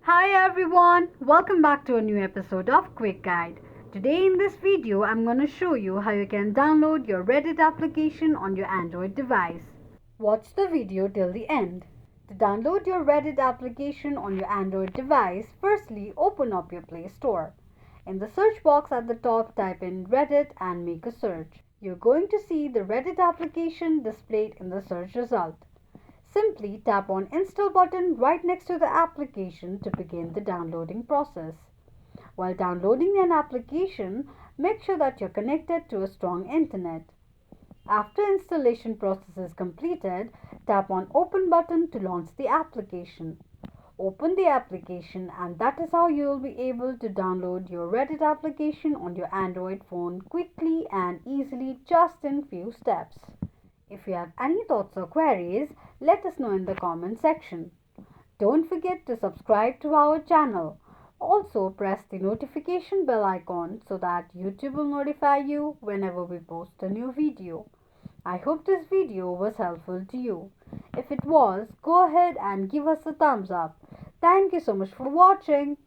Hi everyone, welcome back to a new episode of Quick Guide. Today in this video, I'm going to show you how you can download your Reddit application on your Android device. Watch the video till the end. To download your Reddit application on your Android device, firstly open up your Play Store. In the search box at the top, type in Reddit and make a search. You're going to see the Reddit application displayed in the search result. Simply tap on Install button right next to the application to begin the downloading process. While downloading an application, make sure that you're connected to a strong internet. After installation process is completed, tap on Open button to launch the application. Open the application and that is how you will be able to download your Reddit application on your Android phone quickly and easily just in few steps. If you have any thoughts or queries, let us know in the comment section. Don't forget to subscribe to our channel. Also press the notification bell icon so that YouTube will notify you whenever we post a new video. I hope this video was helpful to you. If it was, go ahead and give us a thumbs up. Thank you so much for watching.